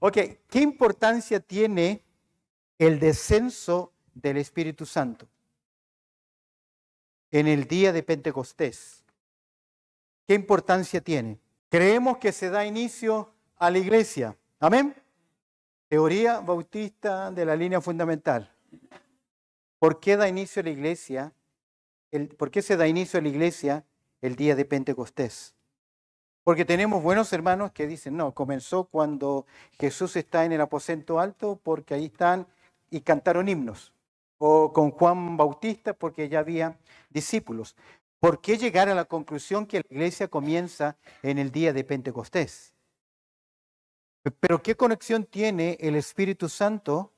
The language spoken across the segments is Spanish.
Ok, ¿qué importancia tiene el descenso del Espíritu Santo en el día de Pentecostés? ¿Qué importancia tiene? Creemos que se da inicio a la iglesia. Amén. Teoría bautista de la línea fundamental. ¿Por qué da inicio a la iglesia? ¿Por qué se da inicio a la iglesia el día de Pentecostés? Porque tenemos buenos hermanos que dicen, no, comenzó cuando Jesús está en el aposento alto porque ahí están y cantaron himnos. O con Juan Bautista porque ya había discípulos. ¿Por qué llegar a la conclusión que la iglesia comienza en el día de Pentecostés? Pero ¿qué conexión tiene el Espíritu Santo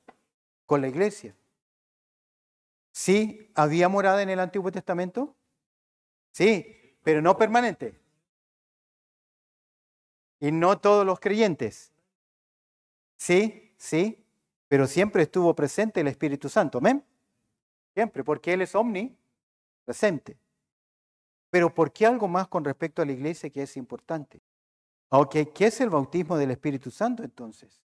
con la iglesia? ¿Sí había morada en el Antiguo Testamento? Sí, pero no permanente. Y no todos los creyentes. Sí, sí, pero siempre estuvo presente el Espíritu Santo. ¿Amén? Siempre, porque Él es omnipresente. Pero ¿por qué algo más con respecto a la iglesia que es importante? Ok, ¿qué es el bautismo del Espíritu Santo entonces?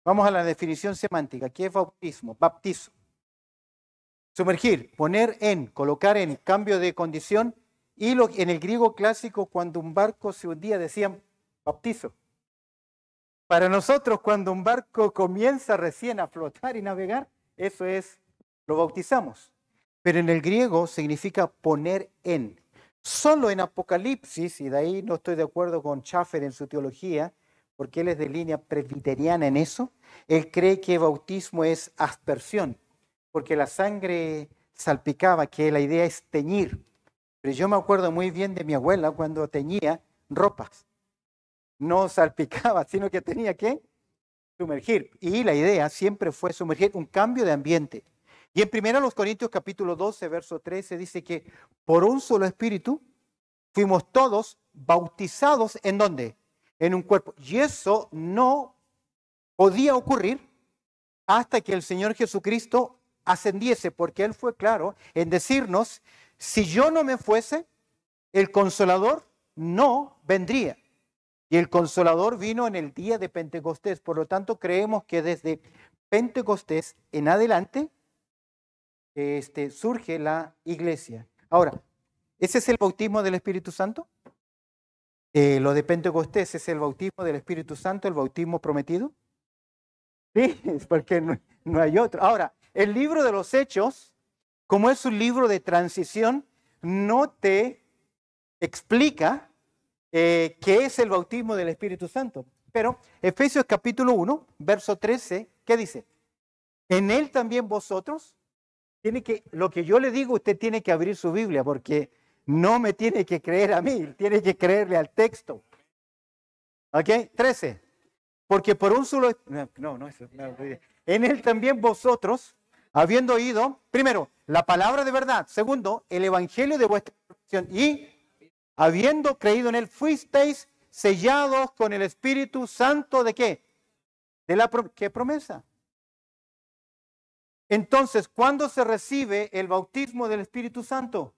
Vamos a la definición semántica. ¿Qué es bautismo? Baptizo. Sumergir, poner en, colocar en, cambio de condición. Y en el griego clásico, cuando un barco se hundía, decían bautizo. Para nosotros, cuando un barco comienza recién a flotar y navegar, eso es, lo bautizamos. Pero en el griego significa poner en. Solo en Apocalipsis, y de ahí no estoy de acuerdo con Schaffer en su teología, porque él es de línea presbiteriana en eso, él cree que bautismo es aspersión, porque la sangre salpicaba, que la idea es teñir. Pero yo me acuerdo muy bien de mi abuela cuando teñía ropas. No salpicaba, sino que tenía que sumergir. Y la idea siempre fue sumergir un cambio de ambiente. Y en 1 Corintios capítulo 12, verso 13, dice que por un solo espíritu fuimos todos bautizados, ¿en dónde? En un cuerpo. Y eso no podía ocurrir hasta que el Señor Jesucristo ascendiese, porque Él fue claro en decirnos, si yo no me fuese, el Consolador no vendría. Y el Consolador vino en el día de Pentecostés. Por lo tanto, creemos que desde Pentecostés en adelante surge la iglesia. Ahora, ¿ese es el bautismo del Espíritu Santo? Lo de Pentecostés es el bautismo del Espíritu Santo, el bautismo prometido. Sí, es porque no hay otro. Ahora, el libro de los Hechos, como es un libro de transición, no te explica qué es el bautismo del Espíritu Santo. Pero Efesios capítulo 1, verso 13, ¿qué dice? En él también vosotros, lo que yo le digo, usted tiene que abrir su Biblia, porque no me tiene que creer a mí, tiene que creerle al texto. ¿Ok? 13. Porque por un solo... En él también vosotros, habiendo oído, primero, la palabra de verdad. Segundo, el evangelio de vuestra salvación. Y habiendo creído en él, fuisteis sellados con el Espíritu Santo ¿de qué? ¿Qué promesa? Entonces, ¿cuándo se recibe el bautismo del Espíritu Santo?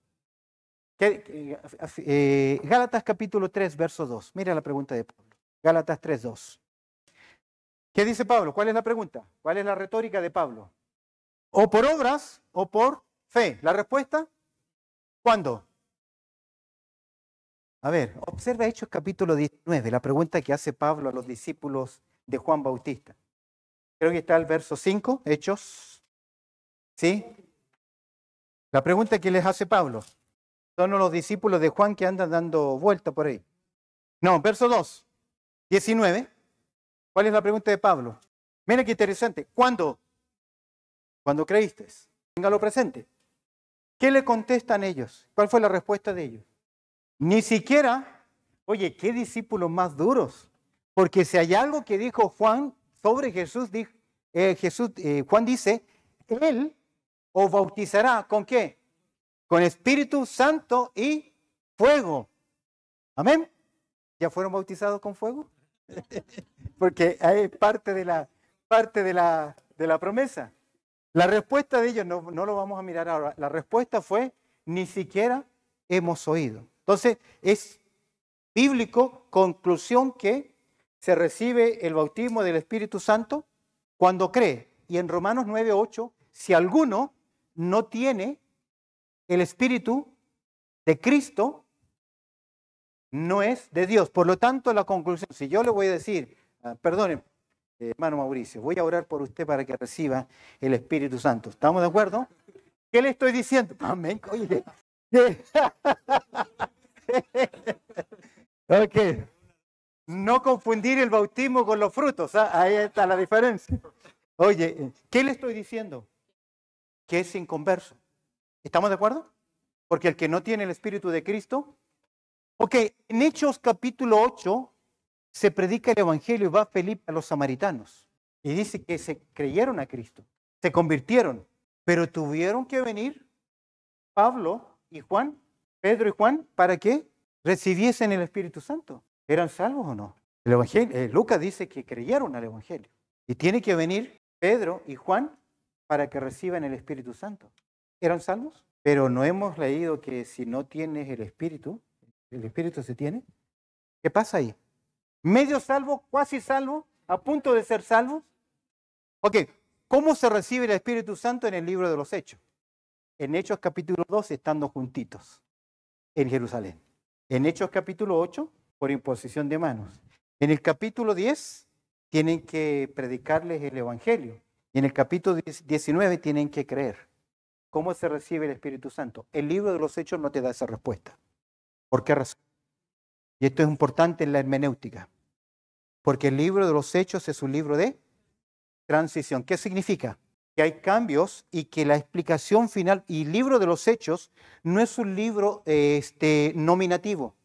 Gálatas capítulo 3, verso 2. Mira la pregunta de Pablo. Gálatas 3, 2. ¿Qué dice Pablo? ¿Cuál es la pregunta? ¿Cuál es la retórica de Pablo? ¿O por obras o por fe? ¿La respuesta? ¿Cuándo? A ver, observa Hechos capítulo 19, la pregunta que hace Pablo a los discípulos de Juan Bautista. Creo que está el verso 5, Hechos. ¿Sí? La pregunta que les hace Pablo. Son los discípulos de Juan que andan dando vuelta por ahí. No, verso 2, 19. ¿Cuál es la pregunta de Pablo? Mira qué interesante. ¿Cuándo? Cuando creíste. Téngalo presente. ¿Qué le contestan ellos? ¿Cuál fue la respuesta de ellos? Ni siquiera, oye, qué discípulos más duros. Porque si hay algo que dijo Juan sobre Jesús, Juan dice, Él os bautizará ¿con qué? Con Espíritu Santo y fuego. ¿Amén? ¿Ya fueron bautizados con fuego? Porque es parte de la promesa. La respuesta de ellos, no lo vamos a mirar ahora, la respuesta fue, ni siquiera hemos oído. Entonces, es bíblico, conclusión que se recibe el bautismo del Espíritu Santo cuando cree. Y en Romanos 9:8, si alguno no tiene el Espíritu de Cristo, no es de Dios. Por lo tanto, la conclusión, si yo le voy a decir, perdone, hermano Mauricio, voy a orar por usted para que reciba el Espíritu Santo. ¿Estamos de acuerdo? ¿Qué le estoy diciendo? Amén. Oye, ok. No confundir el bautismo con los frutos. Ahí está la diferencia. Oye, ¿qué le estoy diciendo? Que es inconverso. ¿Estamos de acuerdo? Porque el que no tiene el Espíritu de Cristo. Ok, en Hechos capítulo 8 se predica el Evangelio y va Felipe a los samaritanos. Y dice que se creyeron a Cristo, se convirtieron, pero tuvieron que venir Pablo y Juan, Pedro y Juan, ¿para qué? Recibiesen el Espíritu Santo. ¿Eran salvos o no? El Evangelio, Lucas dice que creyeron al Evangelio. Y tiene que venir Pedro y Juan para que reciban el Espíritu Santo. ¿Eran salvos? Pero no hemos leído que si no tienes el Espíritu se tiene. ¿Qué pasa ahí? ¿Medio salvo, cuasi salvo, a punto de ser salvos? Ok, ¿cómo se recibe el Espíritu Santo en el libro de los Hechos? En Hechos capítulo 2, estando juntitos en Jerusalén. En Hechos capítulo 8, por imposición de manos. En el capítulo 10, tienen que predicarles el Evangelio. Y en el capítulo 19, tienen que creer. ¿Cómo se recibe el Espíritu Santo? El libro de los Hechos no te da esa respuesta. ¿Por qué razón? Y esto es importante en la hermenéutica. Porque el libro de los Hechos es un libro de transición. ¿Qué significa? Que hay cambios y que la explicación final, y el libro de los Hechos no es un libro nominativo,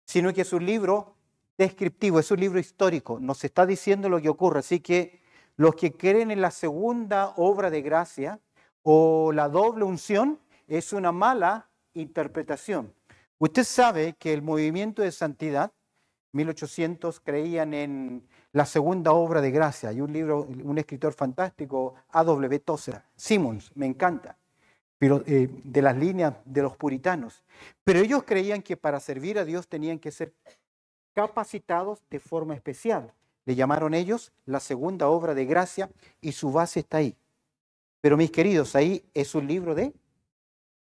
sino que es un libro descriptivo, es un libro histórico, nos está diciendo lo que ocurre. Así que los que creen en la segunda obra de gracia o la doble unción es una mala interpretación. Usted sabe que el movimiento de santidad, 1800, creían en la segunda obra de gracia. Hay un libro, un escritor fantástico, A.W. Tozer, Simmons, me encanta, pero, de las líneas de los puritanos. Pero ellos creían que para servir a Dios tenían que ser capacitados de forma especial. Le llamaron ellos la segunda obra de gracia y su base está ahí. Pero mis queridos, ahí es un libro de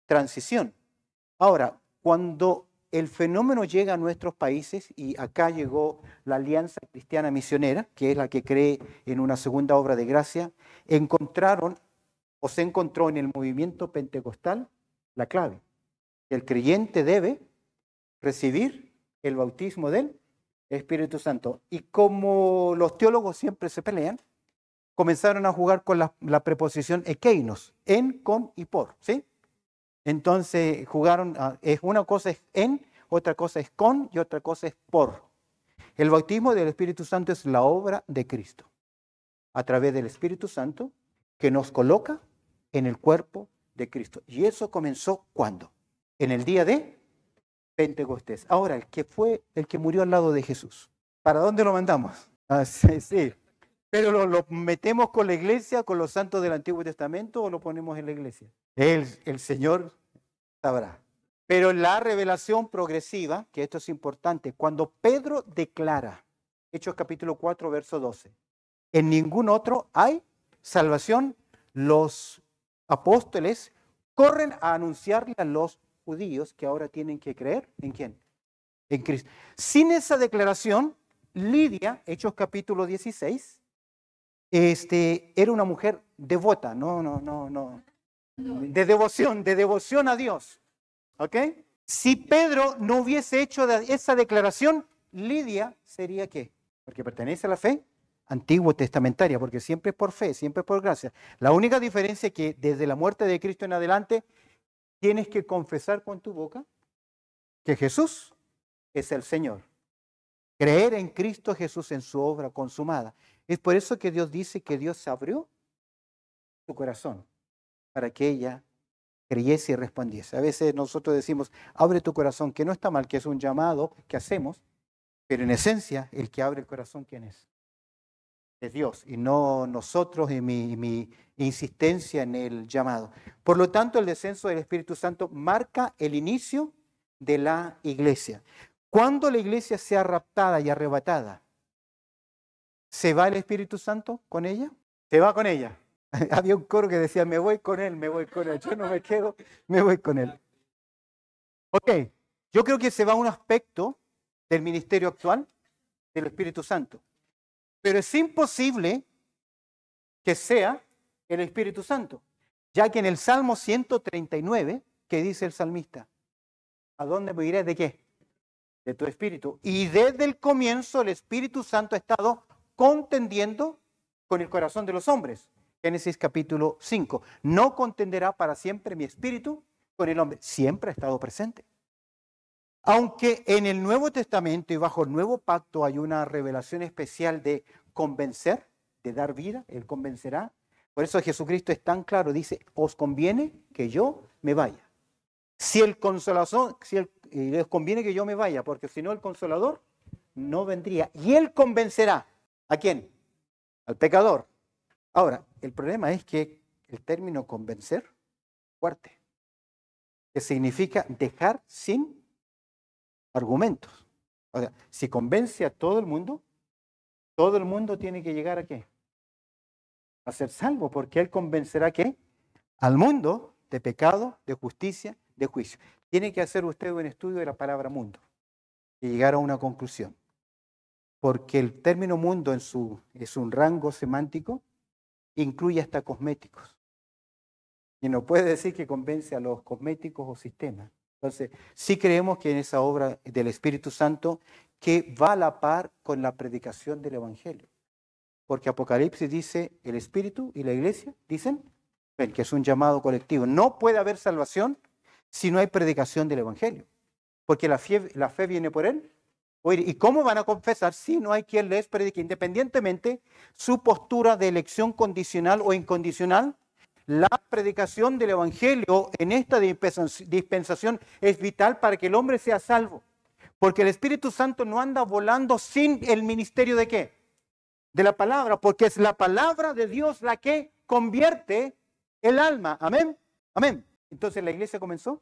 transición. Ahora, cuando el fenómeno llega a nuestros países, y acá llegó la Alianza Cristiana Misionera, que es la que cree en una segunda obra de gracia, se encontró en el movimiento pentecostal la clave. El creyente debe recibir el bautismo del Espíritu Santo. Y como los teólogos siempre se pelean, comenzaron a jugar con la preposición ekeinos, en, con y por, ¿sí? Entonces jugaron, una cosa es en, otra cosa es con y otra cosa es por. El bautismo del Espíritu Santo es la obra de Cristo, a través del Espíritu Santo, que nos coloca en el cuerpo de Cristo. Y eso comenzó ¿cuándo? En el día de Pentecostés. Ahora, el que murió al lado de Jesús, ¿para dónde lo mandamos? Sí. ¿Pero lo metemos con la iglesia, con los santos del Antiguo Testamento, o lo ponemos en la iglesia? El Señor sabrá. Pero la revelación progresiva, que esto es importante, cuando Pedro declara, Hechos capítulo 4, verso 12, en ningún otro hay salvación, los apóstoles corren a anunciarle a los judíos que ahora tienen que creer, ¿en quién? En Cristo. Sin esa declaración, Lidia, Hechos capítulo 16, era una mujer devota, de devoción a Dios. ¿Ok? Si Pedro no hubiese hecho esa declaración, Lidia sería ¿qué? Porque pertenece a la fe antiguo testamentaria, porque siempre es por fe, siempre es por gracia. La única diferencia es que desde la muerte de Cristo en adelante, tienes que confesar con tu boca que Jesús es el Señor. Creer en Cristo Jesús, en su obra consumada. Es por eso que Dios dice que Dios abrió su corazón para que ella creyese y respondiese. A veces nosotros decimos, abre tu corazón, que no está mal, que es un llamado que hacemos, pero en esencia, el que abre el corazón, ¿quién es? Es Dios, y no nosotros y mi insistencia en el llamado. Por lo tanto, el descenso del Espíritu Santo marca el inicio de la iglesia. Cuando la iglesia sea raptada y arrebatada, ¿Se va el Espíritu Santo con ella? Se va con ella. Había un coro que decía, me voy con él, me voy con él. Yo no me quedo, me voy con él. Ok, yo creo que se va un aspecto del ministerio actual del Espíritu Santo. Pero es imposible que sea el Espíritu Santo, ya que en el Salmo 139, ¿qué dice el salmista? ¿A dónde me iré? ¿De qué? De tu espíritu. Y desde el comienzo el Espíritu Santo ha estado contendiendo con el corazón de los hombres. Génesis capítulo 5. No contenderá para siempre mi espíritu con el hombre. Siempre ha estado presente. Aunque en el Nuevo Testamento y bajo el Nuevo Pacto hay una revelación especial de convencer, de dar vida, Él convencerá. Por eso Jesucristo es tan claro, dice, os conviene que yo me vaya. Si el Consolador, les conviene que yo me vaya, porque si no el Consolador no vendría. Y Él convencerá. ¿A quién? Al pecador. Ahora, el problema es que el término convencer, fuerte, que significa dejar sin argumentos. O sea, si convence a todo el mundo tiene que llegar a qué? A ser salvo, porque Él convencerá ¿qué? Al mundo de pecado, de justicia, de juicio. Tiene que hacer usted un estudio de la palabra mundo y llegar a una conclusión. Porque el término mundo es un rango semántico, incluye hasta cosméticos. Y no puede decir que convence a los cosméticos o sistemas. Entonces, sí creemos que en esa obra del Espíritu Santo que va a la par con la predicación del Evangelio. Porque Apocalipsis dice, el Espíritu y la Iglesia dicen que es un llamado colectivo. No puede haber salvación si no hay predicación del Evangelio. Porque la fe viene por Él. ¿Y cómo van a confesar si no hay quien les predique? Independientemente su postura de elección condicional o incondicional, la predicación del Evangelio en esta dispensación es vital para que el hombre sea salvo. Porque el Espíritu Santo no anda volando sin el ministerio ¿de qué? De la palabra, porque es la palabra de Dios la que convierte el alma. Amén. Amén. Entonces la iglesia comenzó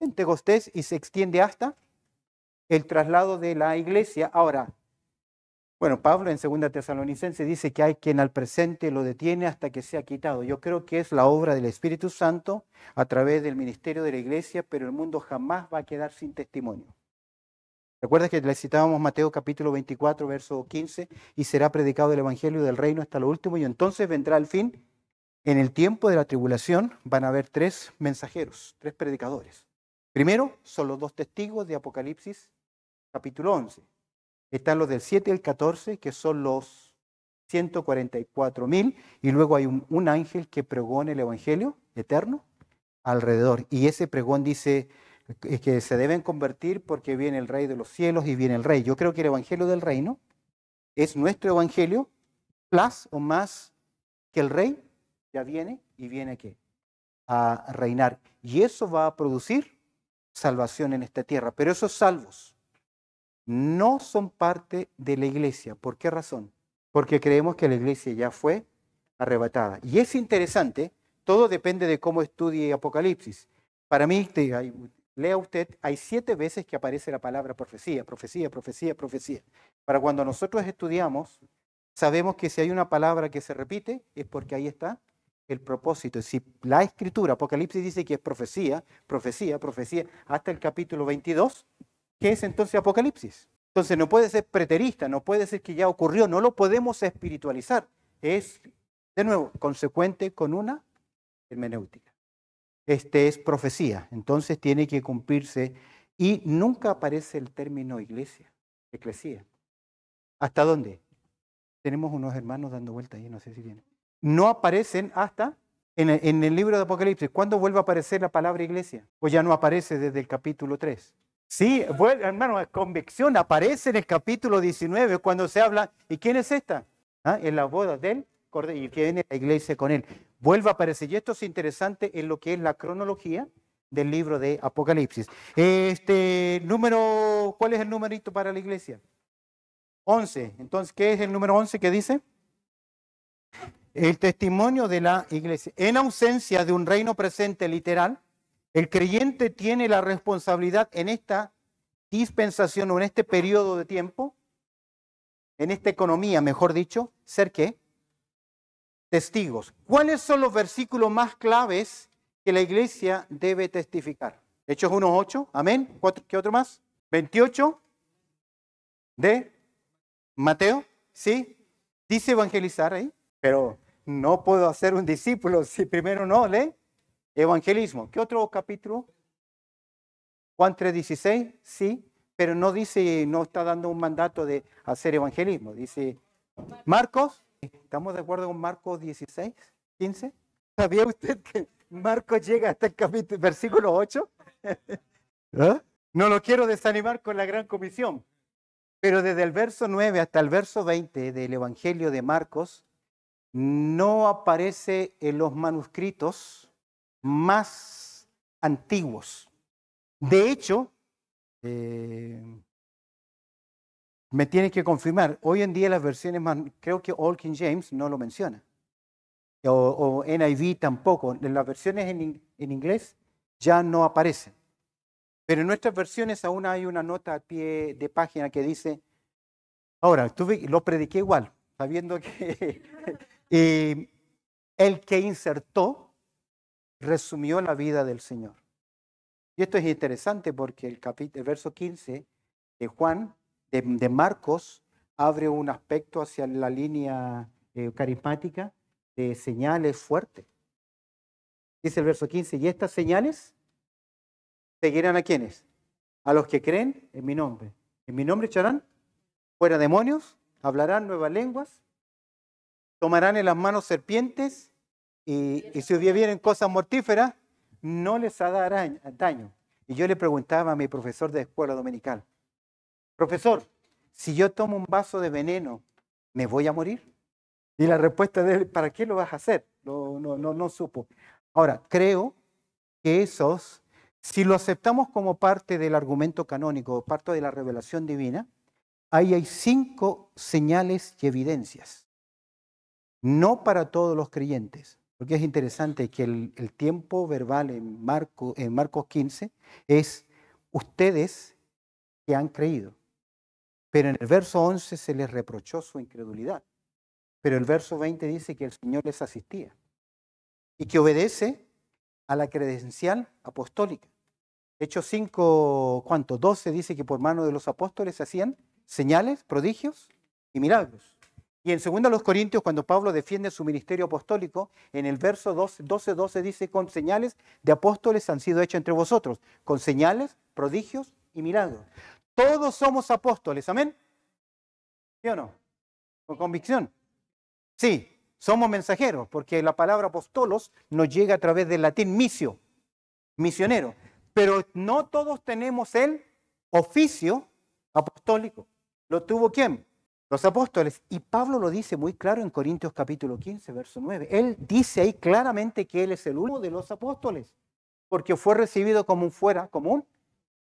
en Pentecostés y se extiende hasta el traslado de la iglesia. Ahora, bueno, Pablo en 2 Tesalonicenses dice que hay quien al presente lo detiene hasta que sea quitado. Yo creo que es la obra del Espíritu Santo a través del ministerio de la iglesia, pero el mundo jamás va a quedar sin testimonio. ¿Recuerdas que le citábamos Mateo capítulo 24, verso 15? Y será predicado el evangelio del reino hasta lo último y entonces vendrá el fin. En el tiempo de la tribulación van a haber 3 mensajeros, 3 predicadores. Primero son los 2 testigos de Apocalipsis capítulo 11. Están los del 7 y el 14, que son los 144,000, y luego hay un ángel que pregona el evangelio eterno alrededor. Y ese pregón dice que se deben convertir porque viene el rey de los cielos y viene el rey. Yo creo que el evangelio del reino es nuestro evangelio, plus o más que el rey ya viene y viene ¿qué? A reinar. Y eso va a producir salvación en esta tierra. Pero esos salvos no son parte de la iglesia. ¿Por qué razón? Porque creemos que la iglesia ya fue arrebatada. Y es interesante, todo depende de cómo estudie Apocalipsis. Para mí, lea usted, hay 7 veces que aparece la palabra profecía, profecía, profecía, profecía. Para cuando nosotros estudiamos, sabemos que si hay una palabra que se repite, es porque ahí está el propósito. Si la escritura, Apocalipsis dice que es profecía, profecía, profecía, hasta el capítulo 22, ¿qué es entonces Apocalipsis? Entonces no puede ser preterista, no puede ser que ya ocurrió, no lo podemos espiritualizar. Es, de nuevo, consecuente con una hermenéutica. Es profecía, entonces tiene que cumplirse y nunca aparece el término iglesia, eclesía. ¿Hasta dónde? Tenemos unos hermanos dando vuelta ahí, no sé si vienen. No aparecen hasta en el libro de Apocalipsis. ¿Cuándo vuelve a aparecer la palabra iglesia? Pues ya no aparece desde el capítulo 3. Sí, bueno, hermano, convicción aparece en el capítulo 19 cuando se habla. ¿Y quién es esta? En la boda del Cordero y que viene la iglesia con él. Vuelve a aparecer. Y esto es interesante en lo que es la cronología del libro de Apocalipsis. ¿Cuál es el numerito para la iglesia? 11. Entonces, ¿qué es el número 11 que dice? El testimonio de la iglesia. En ausencia de un reino presente literal, el creyente tiene la responsabilidad en esta dispensación o en este periodo de tiempo en esta economía, mejor dicho, ser ¿qué? Testigos. ¿Cuáles son los versículos más claves que la iglesia debe testificar? Hechos 1:8, amén. ¿Qué otro más? 28 de Mateo, ¿sí? Dice evangelizar ahí, pero no puedo hacer un discípulo si primero no lee evangelismo. ¿Qué otro capítulo? Juan 3:16, sí, pero no dice, no está dando un mandato de hacer evangelismo. Dice Marcos, ¿estamos de acuerdo con Marcos 16, 15? ¿Sabía usted que Marcos llega hasta el capítulo, versículo 8? ¿Ah? No lo quiero desanimar con la gran comisión, pero desde el verso 9 hasta el verso 20 del Evangelio de Marcos no aparece en los manuscritos más antiguos. De hecho, me tiene que confirmar, hoy en día las versiones más, creo que Old King James no lo menciona, o NIV tampoco, en las versiones en inglés ya no aparecen. Pero en nuestras versiones aún hay una nota al pie de página que dice, ahora, lo prediqué igual, sabiendo que el que insertó resumió la vida del Señor. Y esto es interesante porque el verso 15 de Juan, de Marcos, abre un aspecto hacia la línea carismática de señales fuertes. Dice el verso 15, y estas señales seguirán a quienes, a los que creen en mi nombre. En mi nombre echarán fuera demonios, hablarán nuevas lenguas, tomarán en las manos serpientes y si hubieren cosas mortíferas, no les hará daño. Y yo le preguntaba a mi profesor de escuela dominical, profesor, si yo tomo un vaso de veneno, ¿me voy a morir? Y la respuesta de él, ¿para qué lo vas a hacer? No supo. Ahora, creo que si lo aceptamos como parte del argumento canónico, parte de la revelación divina, ahí hay 5 señales y evidencias. No para todos los creyentes, porque es interesante que el tiempo verbal en Marcos 15 es ustedes que han creído. Pero en el verso 11 se les reprochó su incredulidad. Pero el verso 20 dice que el Señor les asistía y que obedece a la credencial apostólica. Hechos 5, ¿cuánto? 12 dice que por mano de los apóstoles se hacían señales, prodigios y milagros. Y en 2 Corintios, cuando Pablo defiende su ministerio apostólico, en el verso 12 dice, con señales de apóstoles han sido hechos entre vosotros, con señales, prodigios y milagros. Todos somos apóstoles, ¿amén? ¿Sí o no? Con convicción. Sí, somos mensajeros, porque la palabra apostolos nos llega a través del latín misio, misionero. Pero no todos tenemos el oficio apostólico. ¿Lo tuvo quién? Los apóstoles. Y Pablo lo dice muy claro en Corintios capítulo 15, verso 9. Él dice ahí claramente que él es el último de los apóstoles, porque fue recibido como un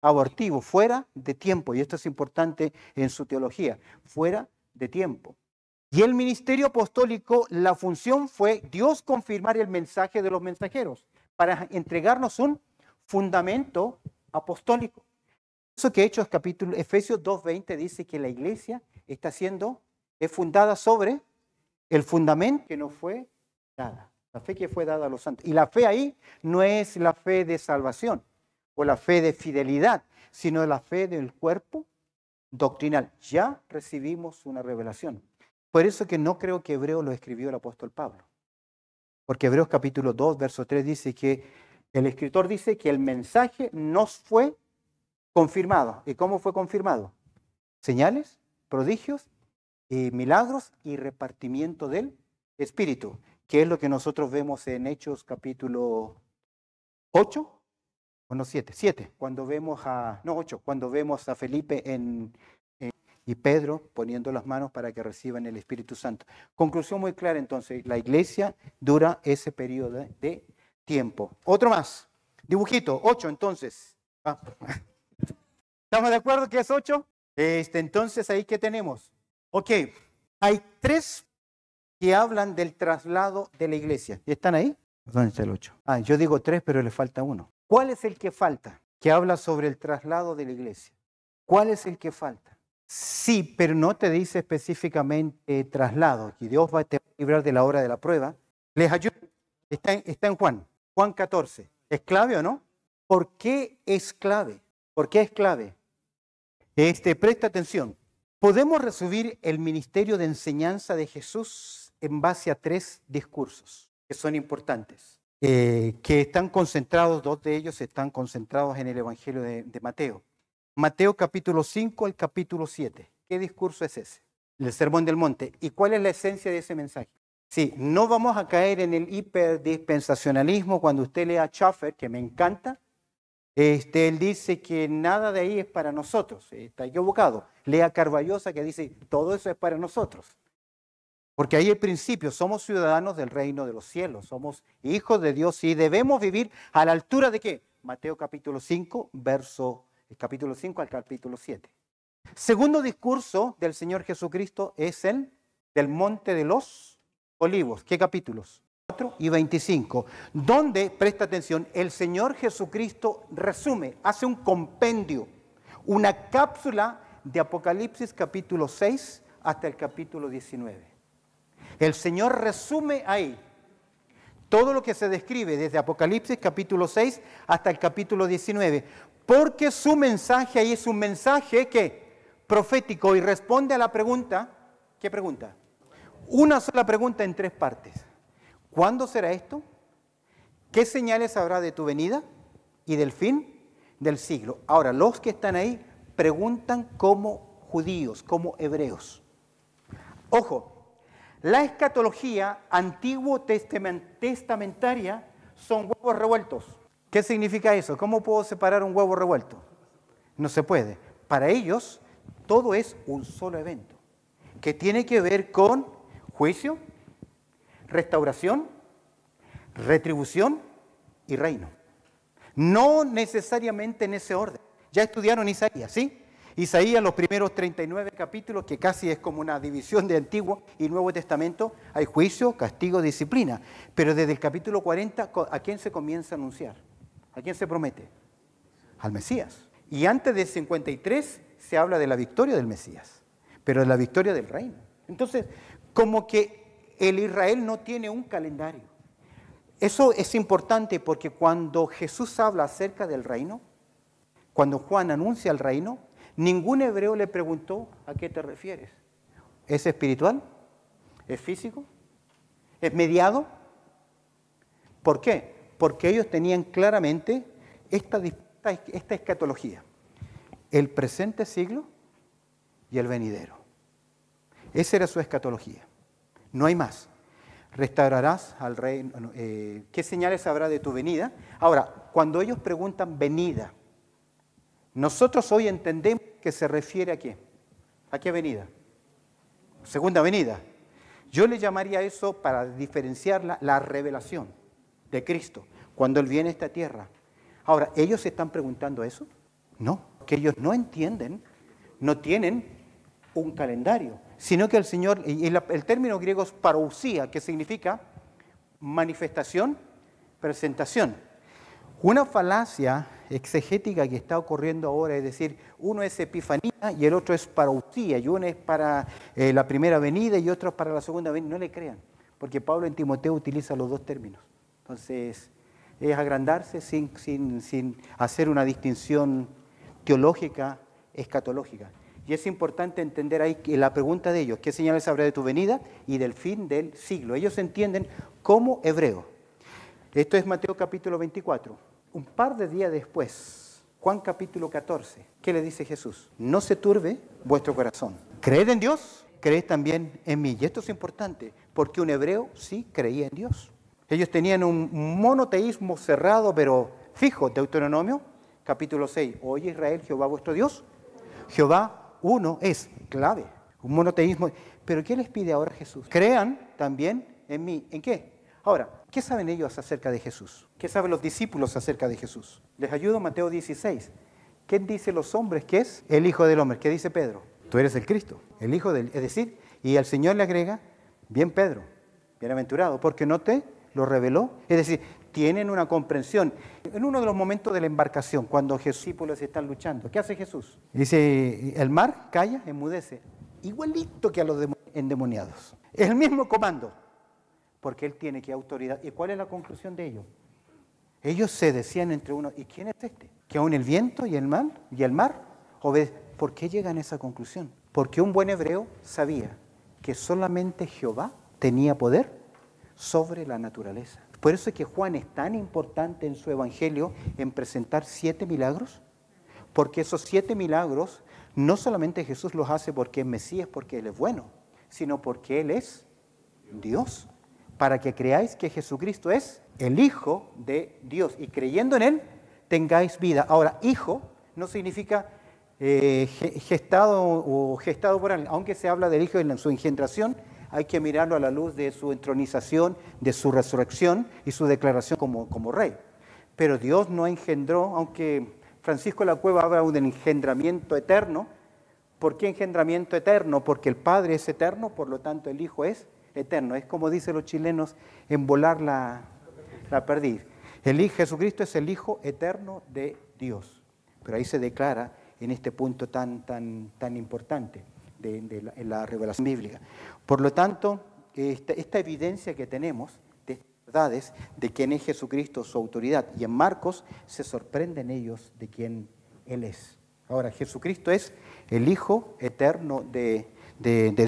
abortivo, fuera de tiempo. Y esto es importante en su teología, fuera de tiempo. Y el ministerio apostólico, la función fue Dios confirmar el mensaje de los mensajeros para entregarnos un fundamento apostólico. Eso que Efesios 2:20 dice que la iglesia es fundada sobre el fundamento que nos fue dada, la fe que fue dada a los santos. Y la fe ahí no es la fe de salvación o la fe de fidelidad, sino la fe del cuerpo doctrinal. Ya recibimos una revelación. Por eso que no creo que Hebreos lo escribió el apóstol Pablo. Porque Hebreos capítulo 2, verso 3 dice que el escritor dice que el mensaje nos fue confirmado. ¿Y cómo fue confirmado? Señales, prodigios, milagros y repartimiento del Espíritu, que es lo que nosotros vemos en Hechos capítulo 8, o no 7, cuando vemos cuando vemos a Felipe y Pedro poniendo las manos para que reciban el Espíritu Santo. Conclusión muy clara entonces, la iglesia dura ese periodo de tiempo. Otro más, dibujito, 8 entonces. ¿Estamos de acuerdo que es 8? Entonces, ¿ahí qué tenemos? Ok, hay 3 que hablan del traslado de la iglesia. ¿Están ahí? ¿Dónde está el 8? Yo digo 3, pero le falta uno. ¿Cuál es el que falta? Que habla sobre el traslado de la iglesia. ¿Cuál es el que falta? Sí, pero no te dice específicamente traslado, que Dios te va a librar de la hora de la prueba. Les ayudo. Está en Juan 14. ¿Es clave o no? ¿Por qué es clave? ¿Por qué es clave? Presta atención. Podemos resumir el ministerio de enseñanza de Jesús en base a 3 discursos que son importantes, que están concentrados, 2 de ellos están concentrados en el Evangelio de Mateo. Mateo capítulo 5 al capítulo 7. ¿Qué discurso es ese? El Sermón del Monte. ¿Y cuál es la esencia de ese mensaje? Sí, no vamos a caer en el hiperdispensacionalismo. Cuando usted lea Schaffer, que me encanta, él dice que nada de ahí es para nosotros. Está equivocado. Lea Carballosa, que dice todo eso es para nosotros. Porque ahí el principio, somos ciudadanos del reino de los cielos, somos hijos de Dios y debemos vivir a la altura de ¿qué? Mateo capítulo 5, capítulo 5 al capítulo 7. Segundo discurso del Señor Jesucristo es el del Monte de los Olivos. ¿Qué capítulos? 4 y 25, donde, presta atención, el Señor Jesucristo resume, hace un compendio, una cápsula de Apocalipsis capítulo 6 hasta el capítulo 19. El Señor resume ahí todo lo que se describe desde Apocalipsis capítulo 6 hasta el capítulo 19, porque su mensaje ahí es un mensaje que profético y responde a la pregunta. ¿Qué pregunta? Una sola pregunta en 3 partes. ¿Cuándo será esto? ¿Qué señales habrá de tu venida y del fin del siglo? Ahora, los que están ahí preguntan como judíos, como hebreos. Ojo, la escatología antiguo testamentaria son huevos revueltos. ¿Qué significa eso? ¿Cómo puedo separar un huevo revuelto? No se puede. Para ellos, todo es un solo evento, que tiene que ver con juicio, restauración, retribución y reino. No necesariamente en ese orden. Ya estudiaron Isaías, ¿sí? Isaías, los primeros 39 capítulos, que casi es como una división de Antiguo y Nuevo Testamento, hay juicio, castigo, disciplina. Pero desde el capítulo 40, ¿a quién se comienza a anunciar? ¿A quién se promete? Al Mesías. Y antes del 53 se habla de la victoria del Mesías, pero de la victoria del reino. Entonces, como que el Israel no tiene un calendario. Eso es importante porque cuando Jesús habla acerca del reino, cuando Juan anuncia el reino, ningún hebreo le preguntó ¿a qué te refieres? ¿Es espiritual? ¿Es físico? ¿Es mediado? ¿Por qué? Porque ellos tenían claramente esta escatología. El presente siglo y el venidero. Esa era su escatología. No hay más. Restaurarás al rey. ¿Qué señales habrá de tu venida? Ahora, cuando ellos preguntan venida, nosotros hoy entendemos que se refiere a qué. ¿A qué venida? Segunda venida. Yo le llamaría eso, para diferenciarla, la revelación de Cristo, cuando Él viene a esta tierra. Ahora, ¿ellos se están preguntando eso? No, que ellos no entienden, no tienen un calendario, sino que el Señor, y el término griego es parousia, que significa manifestación, presentación. Una falacia exegética que está ocurriendo ahora es decir, uno es epifanía y el otro es parousia, y uno es para la primera venida y otro es para la segunda venida. No le crean, porque Pablo en Timoteo utiliza los 2 términos. Entonces, es agrandarse sin hacer una distinción teológica, escatológica. Y es importante entender ahí que la pregunta de ellos, ¿qué señales habrá de tu venida y del fin del siglo? Ellos entienden como hebreo. Esto es Mateo capítulo 24. Un par de días después, Juan capítulo 14, ¿qué le dice Jesús? No se turbe vuestro corazón. Creed en Dios, creed también en mí. Y esto es importante, porque un hebreo sí creía en Dios. Ellos tenían un monoteísmo cerrado, pero fijo. Deuteronomio capítulo 6. Oye Israel, Jehová vuestro Dios, Jehová uno es clave, un monoteísmo. Pero ¿qué les pide ahora Jesús? Crean también en mí. ¿En qué? Ahora, ¿qué saben ellos acerca de Jesús? ¿Qué saben los discípulos acerca de Jesús? Les ayudo Mateo 16. ¿Qué dicen los hombres que es el Hijo del Hombre? ¿Qué dice Pedro? Tú eres el Cristo, el Hijo del... Es decir, y el Señor le agrega, bien Pedro, bienaventurado, porque no te lo reveló. Es decir, tienen una comprensión. En uno de los momentos de la embarcación, cuando los discípulos están luchando, ¿qué hace Jesús? Dice, el mar calla, enmudece, igualito que a los endemoniados. Es el mismo comando, porque Él tiene que autoridad. ¿Y cuál es la conclusión de ellos? Ellos se decían entre uno, ¿y quién es este? Que aún el viento y el mar obedecen. ¿Por qué llegan a esa conclusión? Porque un buen hebreo sabía que solamente Jehová tenía poder sobre la naturaleza. Por eso es que Juan es tan importante en su evangelio en presentar 7 milagros, porque esos 7 milagros no solamente Jesús los hace porque es Mesías, porque Él es bueno, sino porque Él es Dios, para que creáis que Jesucristo es el Hijo de Dios y creyendo en Él tengáis vida. Ahora, hijo no significa gestado por alguien, aunque se habla del Hijo en su engendración, hay que mirarlo a la luz de su entronización, de su resurrección y su declaración como rey. Pero Dios no engendró, aunque Francisco de la Cueva habla de un engendramiento eterno. ¿Por qué engendramiento eterno? Porque el Padre es eterno, por lo tanto el Hijo es eterno. Es como dicen los chilenos, en volar la perdiz. Jesucristo es el Hijo eterno de Dios. Pero ahí se declara en este punto tan importante en la revelación bíblica. Por lo tanto, esta evidencia que tenemos de estas verdades de quién es Jesucristo, su autoridad, y en Marcos se sorprenden ellos de quién Él es. Ahora, Jesucristo es el Hijo eterno de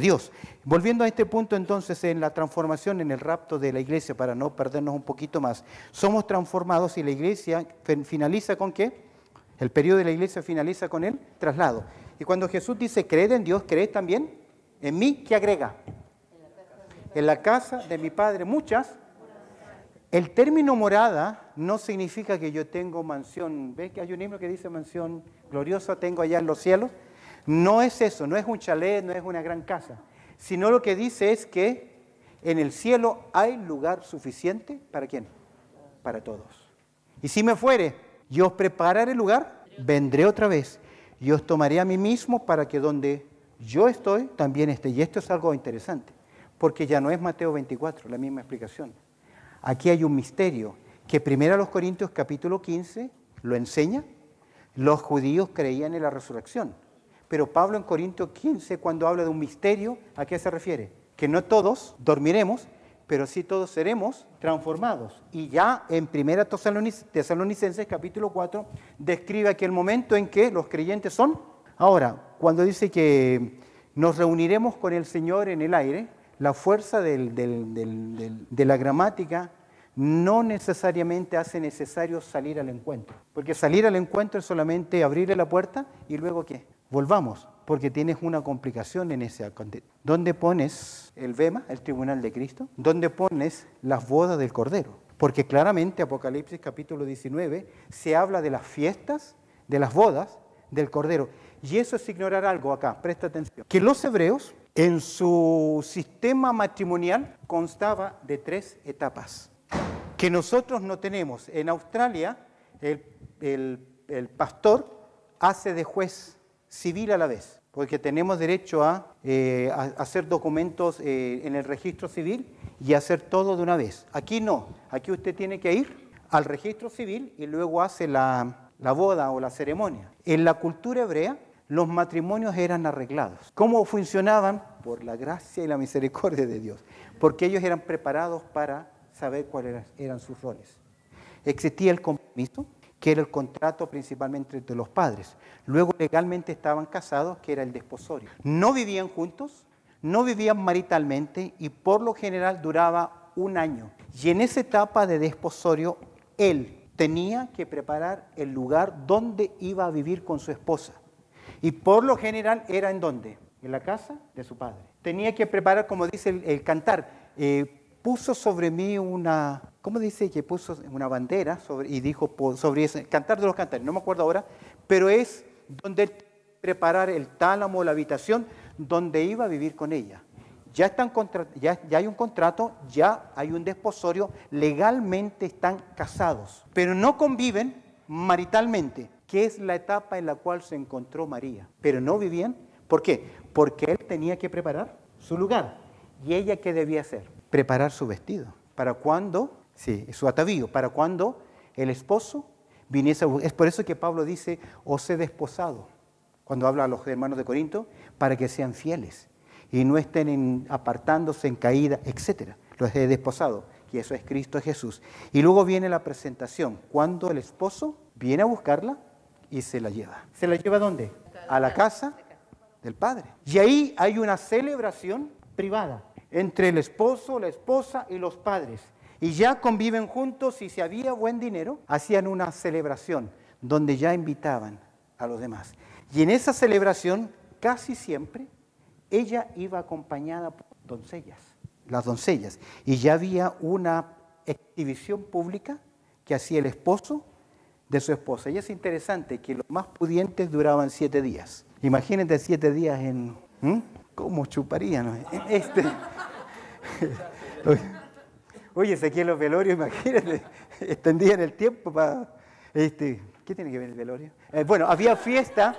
Dios. Volviendo a este punto entonces en la transformación, en el rapto de la iglesia, para no perdernos un poquito más, somos transformados y la iglesia finaliza ¿con qué? El periodo de la iglesia finaliza con el traslado. Y cuando Jesús dice, creed en Dios, creed también en mí, ¿qué agrega? En la casa de mi Padre muchas. El término morada no significa que yo tengo mansión. ¿Ves que hay un himno que dice mansión gloriosa tengo allá en los cielos? No es eso, no es un chalet, no es una gran casa. Sino lo que dice es que en el cielo hay lugar suficiente, ¿para quién? Para todos. Y si me fuere, yo os prepararé el lugar, vendré otra vez. Y os tomaré a mí mismo para que donde yo estoy, también esté. Y esto es algo interesante, porque ya no es Mateo 24, la misma explicación. Aquí hay un misterio que 1 Corintios capítulo 15 lo enseña. Los judíos creían en la resurrección. Pero Pablo en Corintios 15, cuando habla de un misterio, ¿a qué se refiere? Que no todos dormiremos, pero sí todos seremos transformados. Y ya en 1 Tesalonicenses capítulo 4 describe aquel momento en que los creyentes son. Ahora, cuando dice que nos reuniremos con el Señor en el aire, la fuerza de la gramática no necesariamente hace necesario salir al encuentro. Porque salir al encuentro es solamente abrirle la puerta y luego ¿qué? Volvamos, porque tienes una complicación en ese contexto. ¿Dónde pones el bema, el tribunal de Cristo? ¿Dónde pones las bodas del Cordero? Porque claramente Apocalipsis capítulo 19 se habla de las fiestas, de las bodas del Cordero. Y eso es ignorar algo acá, presta atención. Que los hebreos en su sistema matrimonial constaba de 3 etapas. Que nosotros no tenemos. En Australia el pastor hace de juez civil a la vez, porque tenemos derecho a hacer documentos en el registro civil y hacer todo de una vez. Aquí no, aquí usted tiene que ir al registro civil y luego hace la boda o la ceremonia. En la cultura hebrea, los matrimonios eran arreglados. ¿Cómo funcionaban? Por la gracia y la misericordia de Dios, porque ellos eran preparados para saber cuáles eran sus roles. Existía el compromiso, que era el contrato principalmente entre los padres. Luego legalmente estaban casados, que era el desposorio. No vivían juntos, no vivían maritalmente y por lo general duraba 1 año. Y en esa etapa de desposorio, él tenía que preparar el lugar donde iba a vivir con su esposa. Y por lo general era ¿en dónde? En la casa de su padre. Tenía que preparar, como dice el cantar, puso sobre mí una, ¿cómo dice? Que puso una bandera y dijo sobre ese, Cantar de los Cantares, no me acuerdo ahora, pero es donde preparar el tálamo, la habitación, donde iba a vivir con ella. Ya hay un contrato, ya hay un desposorio, legalmente están casados, pero no conviven maritalmente, que es la etapa en la cual se encontró María. Pero no vivían, ¿por qué? Porque él tenía que preparar su lugar. ¿Y ella qué debía hacer? Preparar su vestido, para cuando Sí, su atavío, para cuando el esposo viniese a buscar. Es por eso que Pablo dice, os he desposado, cuando habla a los hermanos de Corinto, para que sean fieles y no estén apartándose en caída, etc. Los he desposado, y eso es Cristo Jesús. Y luego viene la presentación, cuando el esposo viene a buscarla y se la lleva. ¿Se la lleva a dónde? A la casa del Padre. Y ahí hay una celebración privada entre el esposo, la esposa y los padres. Y ya conviven juntos y si había buen dinero, hacían una celebración donde ya invitaban a los demás. Y en esa celebración, casi siempre, ella iba acompañada por doncellas, las doncellas. Y ya había una exhibición pública que hacía el esposo de su esposa. Y es interesante que los más pudientes duraban 7 días. Imagínate 7 días en... ¿Cómo chuparían? Oye, aquí en los velorios, imagínate, extendían el tiempo para... ¿Qué tiene que ver el velorio? Bueno, había fiestas.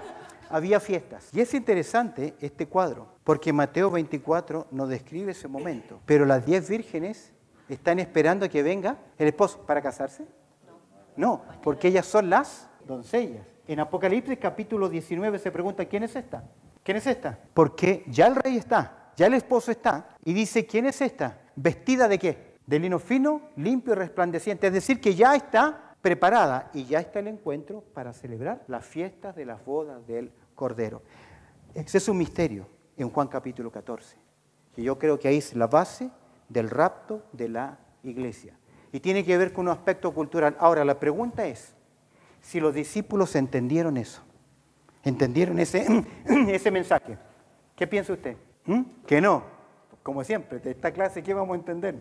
Y es interesante este cuadro, porque Mateo 24 nos describe ese momento. Pero las 10 vírgenes están esperando a que venga el esposo para casarse. No, porque ellas son las doncellas. En Apocalipsis capítulo 19 se pregunta, ¿quién es esta? ¿Quién es esta? Porque ya el rey está, ya el esposo está, y dice, ¿quién es esta? ¿Vestida de qué? De lino fino, limpio y resplandeciente. Es decir, que ya está preparada y ya está el encuentro para celebrar las fiestas de las bodas del Cordero. Ese es un misterio en Juan capítulo 14, que yo creo que ahí es la base del rapto de la iglesia. Y tiene que ver con un aspecto cultural. Ahora, la pregunta es, si los discípulos entendieron eso, entendieron ese mensaje, ¿qué piensa usted? Que no. Como siempre, de esta clase, ¿qué vamos a entender?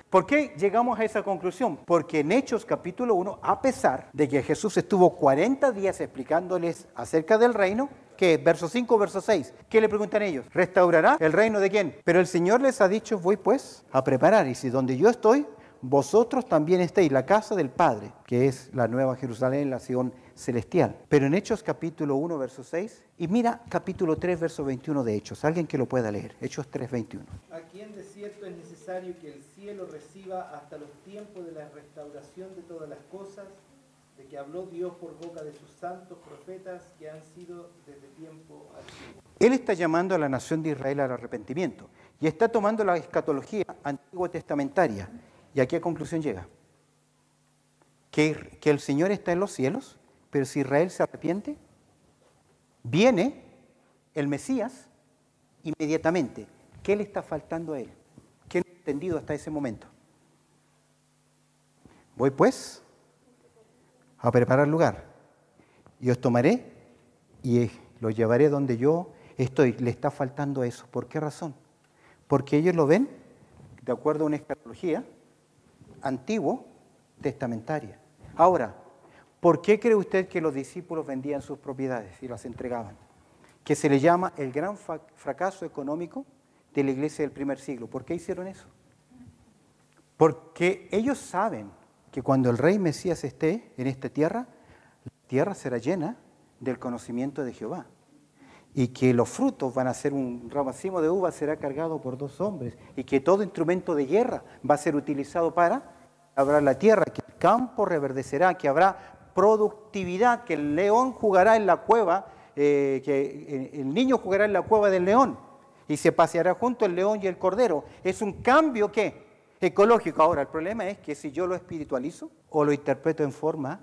¿Por qué llegamos a esa conclusión? Porque en Hechos capítulo 1, a pesar de que Jesús estuvo 40 días explicándoles acerca del reino, que verso 5, verso 6, ¿qué le preguntan ellos? ¿Restaurará el reino de quién? Pero el Señor les ha dicho, voy pues a preparar, y si donde yo estoy, vosotros también estéis, la casa del Padre, que es la nueva Jerusalén, la Sion celestial. Pero en Hechos capítulo 1, verso 6, y mira capítulo 3, verso 21 de Hechos, alguien que lo pueda leer, Hechos 3, 21. Aquí en desierto es necesario que el cielo reciba hasta los tiempos de la restauración de todas las cosas, de que habló Dios por boca de sus santos profetas que han sido desde tiempo antiguo. Él está llamando a la nación de Israel al arrepentimiento y está tomando la escatología antigua testamentaria. ¿Y a qué conclusión llega? Que el Señor está en los cielos, pero si Israel se arrepiente, viene el Mesías inmediatamente. ¿Qué le está faltando a él? ¿Qué no ha entendido hasta ese momento? Voy pues a preparar lugar y os tomaré y los llevaré donde yo estoy. Le está faltando eso. ¿Por qué razón? Porque ellos lo ven de acuerdo a una escatología antiguo testamentaria. Ahora, ¿por qué cree usted que los discípulos vendían sus propiedades y las entregaban? Que se le llama el gran fracaso económico de la iglesia del primer siglo. ¿Por qué hicieron eso? Porque ellos saben que cuando el rey Mesías esté en esta tierra, la tierra será llena del conocimiento de Jehová. Y que los frutos van a ser un racimo de uva será cargado por 2 hombres. Y que todo instrumento de guerra va a ser utilizado para labrar la tierra. Que el campo reverdecerá, que habrá productividad, que el león jugará en la cueva, que el niño jugará en la cueva del león. Y se paseará junto el león y el cordero. Es un cambio, ¿qué? Ecológico. Ahora, el problema es que si yo lo espiritualizo o lo interpreto en forma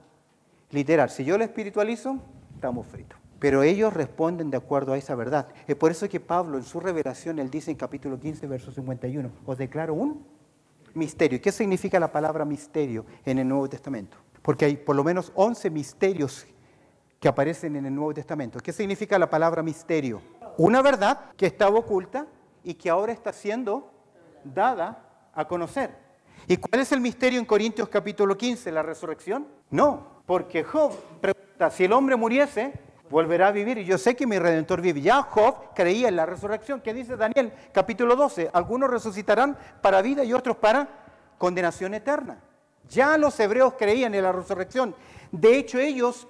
literal. Si yo lo espiritualizo, estamos fritos. Pero ellos responden de acuerdo a esa verdad. Es por eso que Pablo en su revelación, él dice en capítulo 15, verso 51, os declaro un misterio. ¿Y qué significa la palabra misterio en el Nuevo Testamento? Porque hay por lo menos 11 misterios que aparecen en el Nuevo Testamento. ¿Qué significa la palabra misterio? Una verdad que estaba oculta y que ahora está siendo dada a conocer. ¿Y cuál es el misterio en Corintios capítulo 15? ¿La resurrección? No, porque Job pregunta, si el hombre muriese, volverá a vivir, y yo sé que mi Redentor vive. Ya Job creía en la resurrección. ¿Qué dice Daniel? Capítulo 12. Algunos resucitarán para vida y otros para condenación eterna. Ya los hebreos creían en la resurrección. De hecho, ellos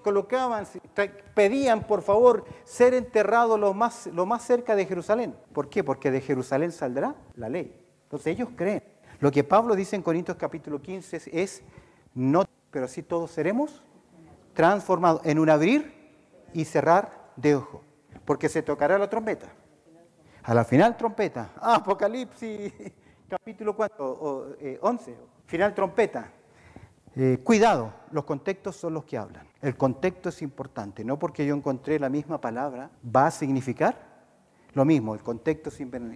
pedían, por favor, ser enterrados lo más cerca de Jerusalén. ¿Por qué? Porque de Jerusalén saldrá la ley. Entonces ellos creen. Lo que Pablo dice en Corintios capítulo 15 es, no, pero sí todos seremos transformados en un abrir y cerrar de ojo, porque se tocará la trompeta. A la final trompeta, Apocalipsis capítulo 4, 11, final trompeta. Cuidado, los contextos son los que hablan. El contexto es importante, no porque yo encontré la misma palabra va a significar lo mismo. El contexto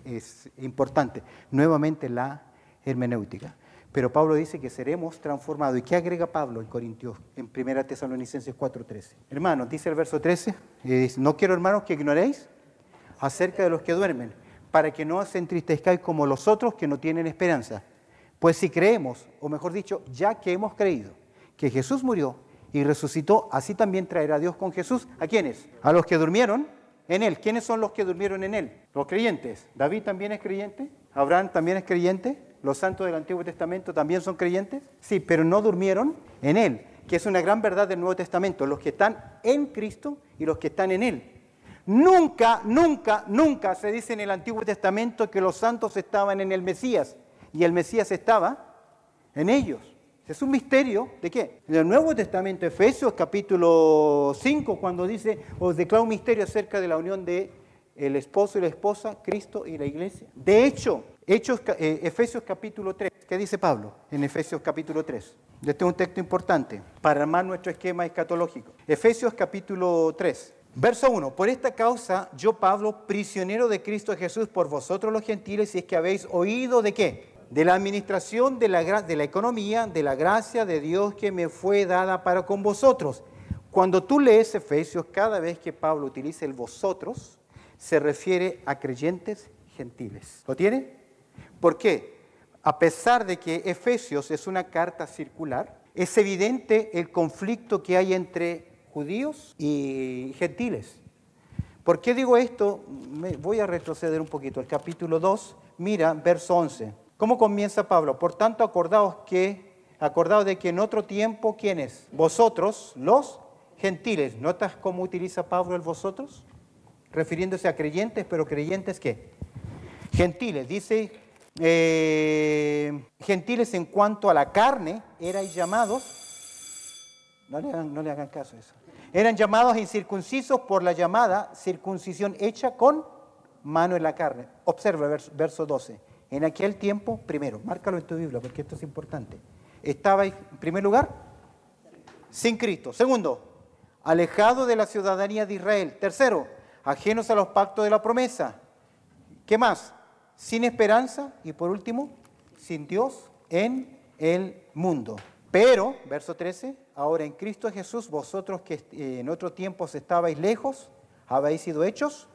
es importante. Nuevamente la hermenéutica. Pero Pablo dice que seremos transformados. ¿Y qué agrega Pablo en Corintios, en 1 Tesalonicenses 4:13? Hermanos, dice el verso 13, no quiero, hermanos, que ignoréis acerca de los que duermen, para que no os entristezcáis como los otros que no tienen esperanza. Pues si creemos, o mejor dicho, ya que hemos creído que Jesús murió y resucitó, así también traerá Dios con Jesús, ¿a quiénes? A los que durmieron en Él. ¿Quiénes son los que durmieron en Él? Los creyentes. ¿David también es creyente? ¿Abraham también es creyente? ¿Los santos del Antiguo Testamento también son creyentes? Sí, pero no durmieron en Él, que es una gran verdad del Nuevo Testamento. Los que están en Cristo y los que están en Él. Nunca, nunca, nunca se dice en el Antiguo Testamento que los santos estaban en el Mesías y el Mesías estaba en ellos. Es un misterio ¿de qué? En el Nuevo Testamento, Efesios capítulo 5, cuando dice, os declaro un misterio acerca de la unión de el esposo y la esposa, Cristo y la iglesia. De hecho, Efesios capítulo 3, ¿qué dice Pablo en Efesios capítulo 3? Este es un texto importante para armar nuestro esquema escatológico. Efesios capítulo 3. Verso 1, por esta causa, yo Pablo, prisionero de Cristo Jesús por vosotros los gentiles, si es que habéis oído ¿de qué? De la administración de la economía, de la gracia de Dios que me fue dada para con vosotros. Cuando tú lees Efesios, cada vez que Pablo utiliza el vosotros, se refiere a creyentes gentiles. ¿Lo tiene? ¿Por qué? A pesar de que Efesios es una carta circular, es evidente el conflicto que hay entre judíos y gentiles. ¿Por qué digo esto? Voy a retroceder un poquito. El capítulo 2, mira, verso 11. ¿Cómo comienza Pablo? Por tanto, acordaos de que en otro tiempo, ¿quiénes? Vosotros, los gentiles. ¿Notas cómo utiliza Pablo el vosotros? Refiriéndose a creyentes, pero creyentes ¿qué? Gentiles. Dice, gentiles en cuanto a la carne, erais llamados, no le hagan caso a eso, eran llamados incircuncisos por la llamada circuncisión hecha con mano en la carne. Observa el verso 12. En aquel tiempo, primero, márcalo en tu Biblia porque esto es importante. Estabais, en primer lugar, sin Cristo. Segundo, alejado de la ciudadanía de Israel. Tercero, ajenos a los pactos de la promesa. ¿Qué más? Sin esperanza. Y por último, sin Dios en el mundo. Pero, verso 13, ahora en Cristo Jesús, vosotros que en otro tiempo estabais lejos, habéis sido hechos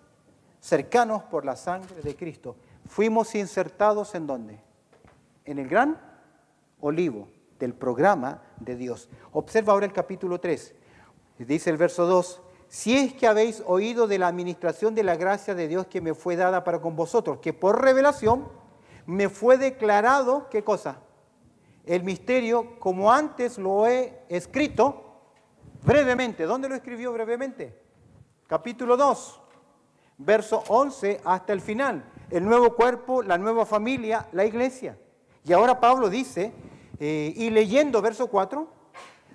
cercanos por la sangre de Cristo. Fuimos insertados ¿en dónde? En el gran olivo del programa de Dios. Observa ahora el capítulo 3. Dice el verso 2, si es que habéis oído de la administración de la gracia de Dios que me fue dada para con vosotros, que por revelación me fue declarado, ¿qué cosa? El misterio, como antes lo he escrito brevemente. ¿Dónde lo escribió brevemente? Capítulo 2, verso 11 hasta el final. El nuevo cuerpo, la nueva familia, la iglesia. Y ahora Pablo dice, y leyendo verso 4,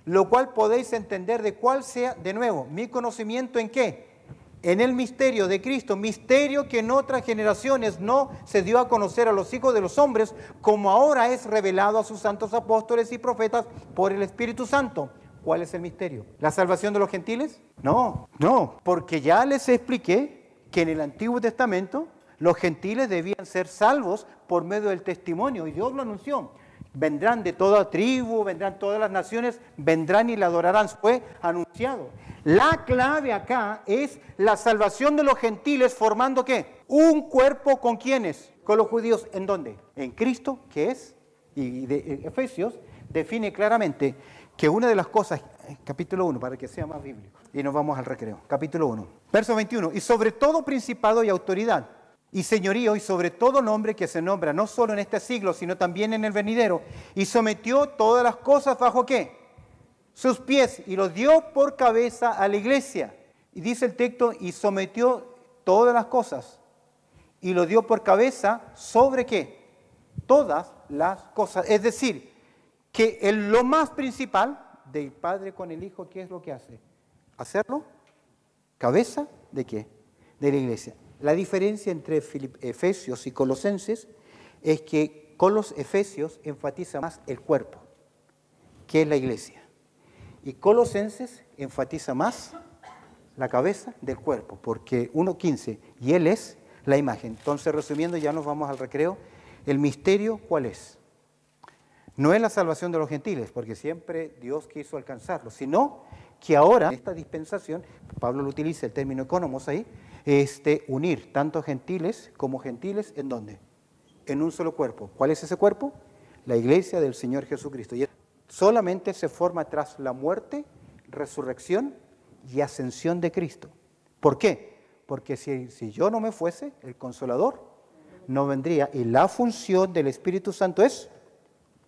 lo cual podéis entender de cuál sea, de nuevo, mi conocimiento en qué. En el misterio de Cristo, misterio que en otras generaciones no se dio a conocer a los hijos de los hombres, como ahora es revelado a sus santos apóstoles y profetas por el Espíritu Santo. ¿Cuál es el misterio? ¿La salvación de los gentiles? No, porque ya les expliqué que en el Antiguo Testamento los gentiles debían ser salvos por medio del testimonio, y Dios lo anunció. Vendrán de toda tribu, vendrán todas las naciones, vendrán y le adorarán. Fue anunciado. La clave acá es la salvación de los gentiles formando ¿qué? Un cuerpo ¿con quiénes? Con los judíos. ¿En dónde? En Cristo, que es, y de Efesios define claramente que una de las cosas, capítulo 1, para que sea más bíblico, y nos vamos al recreo, capítulo 1, verso 21, y sobre todo principado y autoridad, y señorío, y sobre todo nombre que se nombra, no solo en este siglo, sino también en el venidero, y sometió todas las cosas bajo ¿qué? Sus pies, y los dio por cabeza a la iglesia. Y dice el texto, y sometió todas las cosas, y lo dio por cabeza sobre ¿qué? todas las cosas. Es decir, que lo más principal del Padre con el Hijo, ¿qué es lo que hace? Hacerlo cabeza ¿de qué? De la iglesia. La diferencia entre Efesios y Colosenses es que con los Efesios enfatiza más el cuerpo, que es la iglesia. Y Colosenses enfatiza más la cabeza del cuerpo, porque 1:15, y Él es la imagen. Entonces, resumiendo, ya nos vamos al recreo. El misterio, ¿cuál es? No es la salvación de los gentiles, porque siempre Dios quiso alcanzarlo, sino que ahora, en esta dispensación, Pablo lo utiliza el término economos ahí, unir tanto gentiles como gentiles, ¿en dónde? En un solo cuerpo. ¿Cuál es ese cuerpo? La iglesia del Señor Jesucristo. Y solamente se forma tras la muerte, resurrección y ascensión de Cristo. ¿Por qué? Porque si yo no me fuese, el Consolador no vendría. Y la función del Espíritu Santo es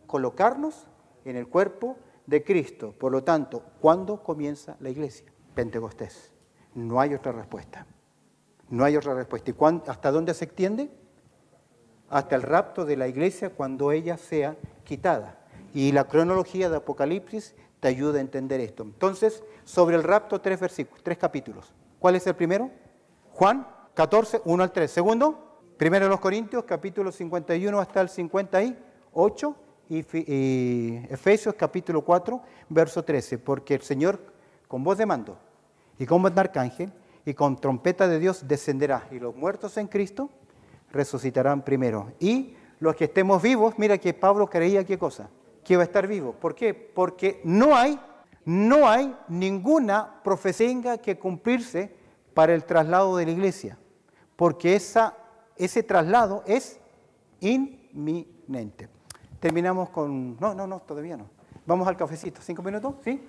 colocarnos en el cuerpo de Cristo. Por lo tanto, ¿cuándo comienza la iglesia? Pentecostés. No hay otra respuesta. No hay otra respuesta. ¿Y hasta dónde se extiende? Hasta el rapto de la iglesia, cuando ella sea quitada. Y la cronología de Apocalipsis te ayuda a entender esto. Entonces, sobre el rapto, 3 versículos, 3 capítulos. ¿Cuál es el primero? Juan 14, 1 al 3. Segundo, primero de los Corintios, capítulo 51 hasta el 58. Y Efesios capítulo 4, verso 13. Porque el Señor, con voz de mando, y con voz de arcángel, y con trompeta de Dios, descenderá. Y los muertos en Cristo resucitarán primero. Y los que estemos vivos, mira que Pablo creía, ¿qué cosa? Que iba a estar vivo. ¿Por qué? Porque no hay ninguna profecía que cumplirse para el traslado de la iglesia. Porque ese traslado es inminente. Terminamos con... No, todavía no. Vamos al cafecito. 5 minutos, ¿sí?